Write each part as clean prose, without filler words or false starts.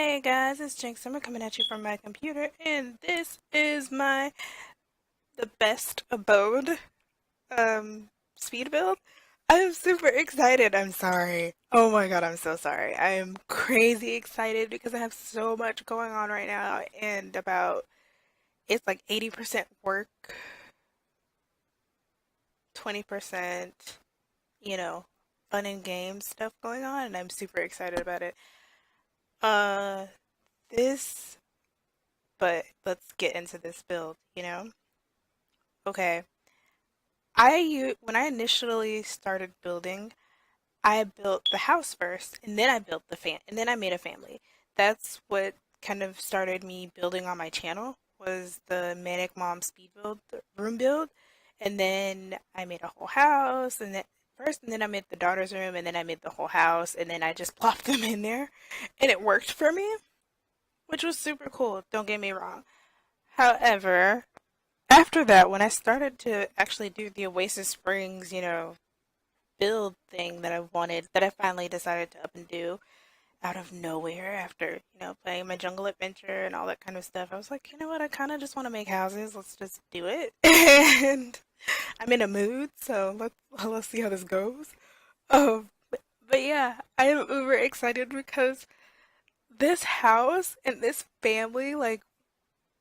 Hey guys, it's Jinx. I'm coming at you from my computer, and this is the best abode speed build. I'm super excited. I'm sorry. Oh my god, I'm so sorry. I am crazy excited because I have so much going on right now, and it's like 80% work, 20%, you know, fun and games stuff going on, and I'm super excited about it. Uh, this, but let's get into this build. Okay. When I initially started building, I built the house first, and then I built and then I made a family. That's what kind of started me building on my channel was the Manic Mom speed build, the room build, and then I made a whole house, and then I made the daughter's room, and then I made the whole house, and then I just plopped them in there, and it worked for me, which was super cool. Don't get me wrong. However, after that, when I started to actually do the Oasis Springs, build thing that I wanted, that I finally decided to up and do out of nowhere after, playing my jungle adventure and all that kind of stuff, I was like, you know what, I kind of just want to make houses. Let's just do it. And I'm in a mood, so let's see how this goes. But yeah, I am uber excited because this house and this family, like,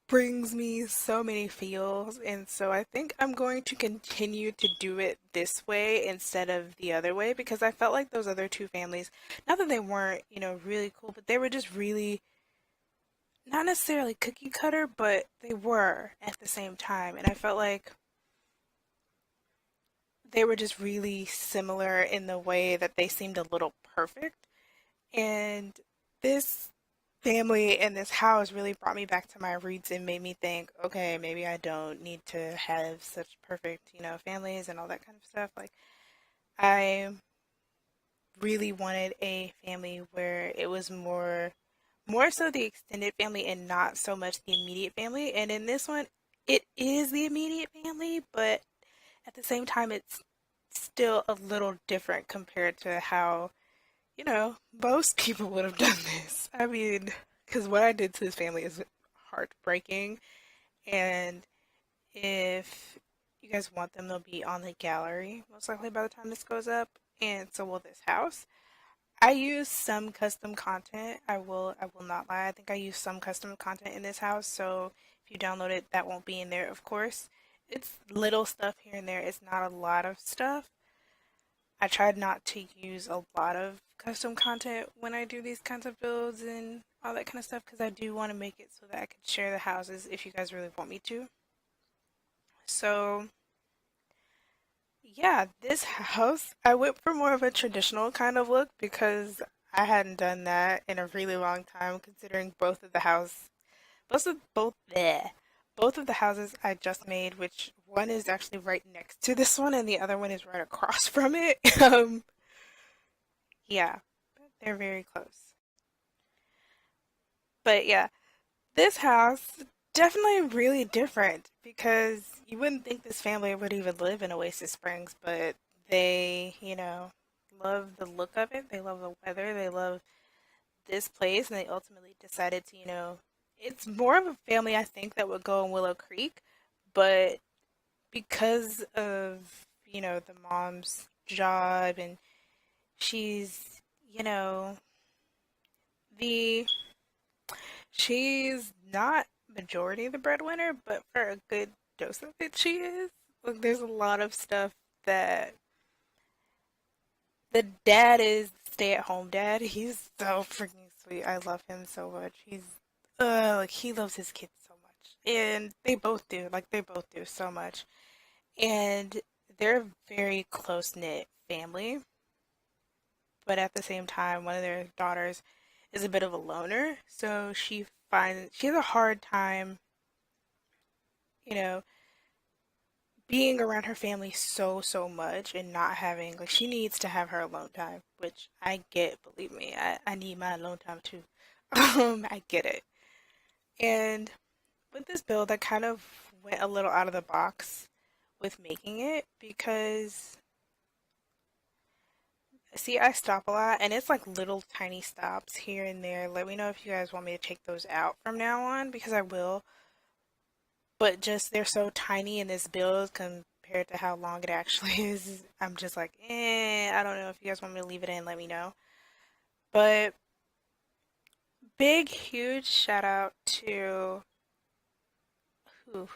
brings me so many feels, and so I think I'm going to continue to do it this way instead of the other way because I felt like those other two families, not that they weren't, really cool, but they were just really not necessarily cookie cutter, but they were at the same time, and I felt like they were just really similar in the way that they seemed a little perfect. And this family and this house really brought me back to my roots and made me think, okay, maybe I don't need to have such perfect, families and all that kind of stuff. Like, I really wanted a family where it was more so the extended family and not so much the immediate family. And in this one, it is the immediate family, but at the same time, it's still a little different compared to how most people would have done this. I mean, because what I did to this family is heartbreaking. And if you guys want them, they'll be on the gallery, most likely by the time this goes up. And so will this house. I use some custom content. I will not lie. I think I use some custom content in this house. So if you download it, that won't be in there, of course. It's little stuff here and there. It's not a lot of stuff. I tried not to use a lot of custom content when I do these kinds of builds and all that kind of stuff because I do want to make it so that I can share the houses if you guys really want me to. So, yeah, this house, I went for more of a traditional kind of look because I hadn't done that in a really long time considering both of the houses I just made, which one is actually right next to this one and the other one is right across from it. Yeah, they're very close. But yeah, this house definitely really different because you wouldn't think this family would even live in Oasis Springs, but they, love the look of it. They love the weather. They love this place, and they ultimately decided to, it's more of a family I think that would go in Willow Creek, but because of, the mom's job and she's, the she's not majority the breadwinner, but for a good dose of it, she is. Like, there's a lot of stuff that the dad is stay-at-home dad. He's so freaking sweet. I love him so much. Like he loves his kids so much, and they both do. Like they both do so much, and they're a very close knit family. But at the same time, one of their daughters is a bit of a loner, so she has a hard time you know, being around her family so much and not having, like, she needs to have her alone time, which I get, believe me, I need my alone time too. I get it. And with this build, I kind of went a little out of the box with making it because See, I stop a lot, and it's like little tiny stops here and there. Let me know if you guys want me to take those out from now on, because I will. But just they're so tiny in this build compared to how long it actually is. I'm just like, I don't know if you guys want me to leave it in, let me know. But big, huge shout out to who?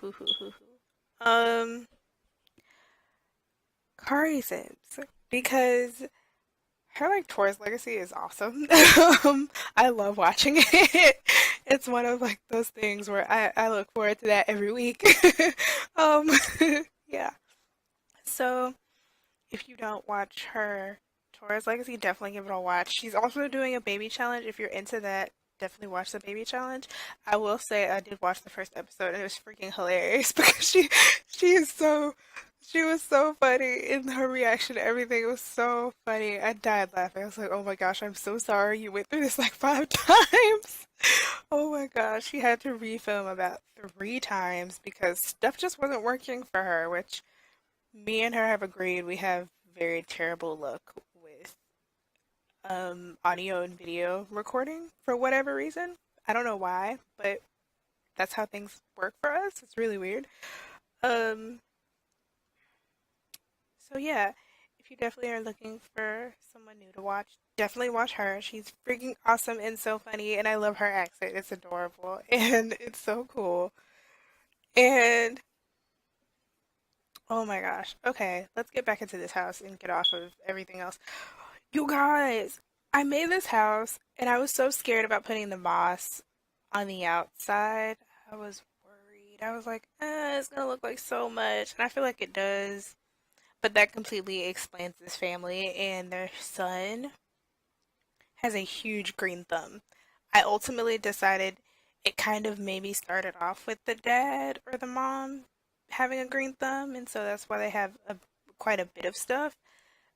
Kari Sims, because her like Taurus Legacy is awesome. I love watching it. It's one of like those things where I look forward to that every week. um, yeah. So if you don't watch her Taurus Legacy, definitely give it a watch. She's also doing a baby challenge. If you're into that, definitely watch the baby challenge. I will say I did watch the first episode and it was freaking hilarious because she is so she was so funny in her reaction to everything. It was so funny. I died laughing. I was like, oh my gosh, I'm so sorry you went through this like 5 times. Oh my gosh, she had to refilm about 3 times because stuff just wasn't working for her, which me and her have agreed we have very terrible luck with audio and video recording for whatever reason. I don't know why, but that's how things work for us. It's really weird. Um, so yeah, if you definitely are looking for someone new to watch, definitely watch her. She's freaking awesome and so funny, and I love her accent. It's adorable and it's so cool. And oh my gosh. Okay, let's get back into this house and get off of everything else. You guys, I made this house and I was so scared about putting the moss on the outside. I was worried. I was like, it's gonna look like so much. And I feel like it does. But that completely explains this family, and their son has a huge green thumb. I ultimately decided it kind of maybe started off with the dad or the mom having a green thumb, and so that's why they have quite a bit of stuff.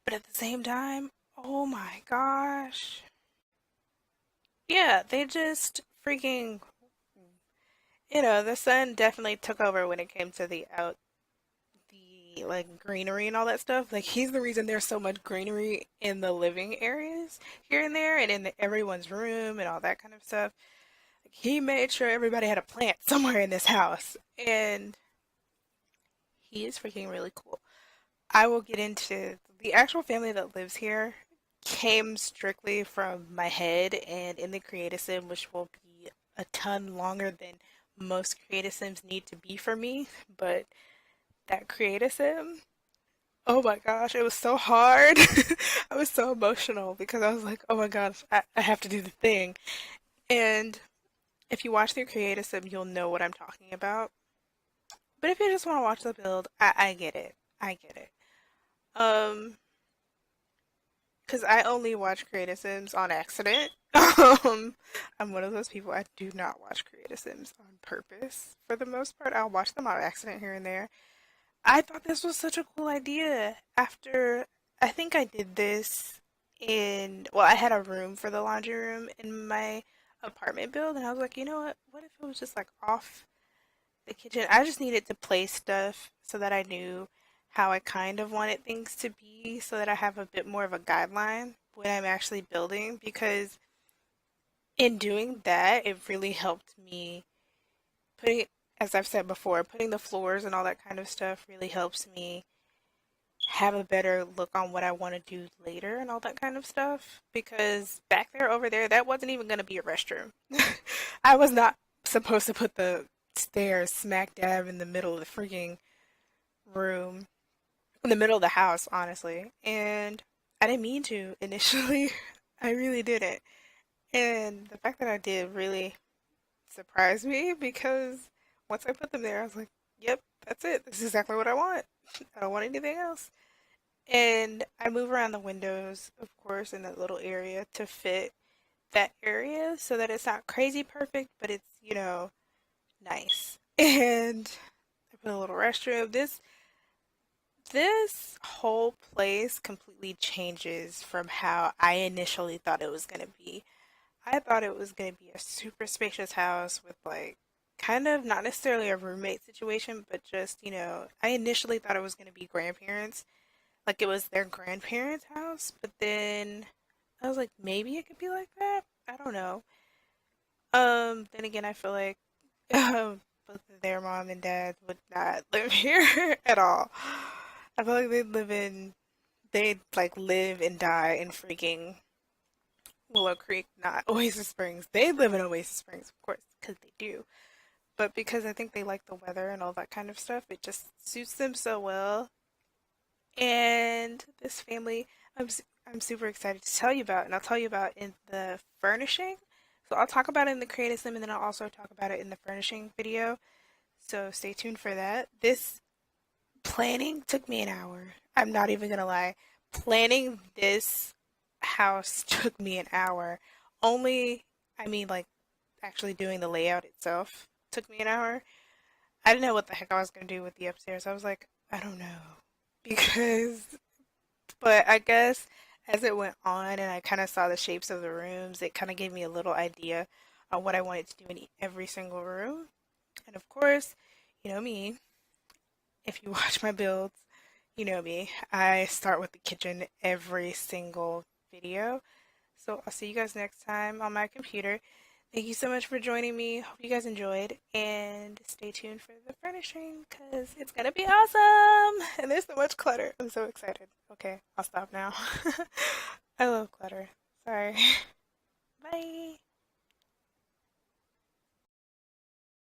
But at the same time, oh my gosh. Yeah, they just freaking, the sun definitely took over when it came to the like greenery and all that stuff. Like he's the reason there's so much greenery in the living areas here and there and in everyone's room and all that kind of stuff. Like he made sure everybody had a plant somewhere in this house, and he is freaking really cool. I will get into the actual family that lives here came strictly from my head and in the creative sim, which will be a ton longer than most creative sims need to be for me. But that creative sim, oh my gosh, it was so hard. I was so emotional because I was like, oh my gosh, I have to do the thing. And if you watch the creative sim, you'll know what I'm talking about. But if you just want to watch the build, I get it. I get it. Um, because I only watch Creative Sims on accident. I'm one of those people, I do not watch Creative Sims on purpose. For the most part, I'll watch them on accident here and there. I thought this was such a cool idea. After, I think I did this I had a room for the laundry room in my apartment build, and I was like, you know what? What if it was just like off the kitchen? I just needed to place stuff so that I knew how I kind of wanted things to be so that I have a bit more of a guideline when I'm actually building, because in doing that, it really helped me putting, as I've said before, putting the floors and all that kind of stuff really helps me have a better look on what I want to do later and all that kind of stuff. Because back there, over there, that wasn't even going to be a restroom. I was not supposed to put the stairs smack dab in the middle of the freaking room, in the middle of the house, honestly. And I didn't mean to initially. I really didn't. And the fact that I did really surprised me because once I put them there, I was like, yep, that's it. This is exactly what I want. I don't want anything else. And I move around the windows, of course, in that little area to fit that area so that it's not crazy perfect, but it's, nice. And I put a little restroom. This whole place completely changes from how I initially thought it was going to be. I thought it was going to be a super spacious house with like kind of not necessarily a roommate situation, but just, I initially thought it was going to be grandparents, like it was their grandparents' house, but then I was like, maybe it could be like that. I don't know. Then again, I feel like both of their mom and dad would not live here at all. I feel like they'd like live and die in freaking Willow Creek, not Oasis Springs. They live in Oasis Springs, of course, because they do. But because I think they like the weather and all that kind of stuff, it just suits them so well. And this family, I'm super excited to tell you about, and I'll tell you about in the furnishing. So I'll talk about it in the creative sim, and then I'll also talk about it in the furnishing video. So stay tuned for that. This planning took me an hour. I'm not even gonna lie. Planning this house took me an hour. Only, I mean, like actually doing the layout itself took me an hour. I didn't know what the heck I was gonna do with the upstairs. I was like, I don't know. Because, but I guess as it went on and I kind of saw the shapes of the rooms, it kind of gave me a little idea on what I wanted to do in every single room. And of course, you know me, if you watch my builds, you know me, I start with the kitchen every single video. So I'll see you guys next time on my computer. Thank you so much for joining me. Hope you guys enjoyed. And stay tuned for the furnishing because it's going to be awesome. And there's so much clutter. I'm so excited. Okay, I'll stop now. I love clutter. Sorry. Bye.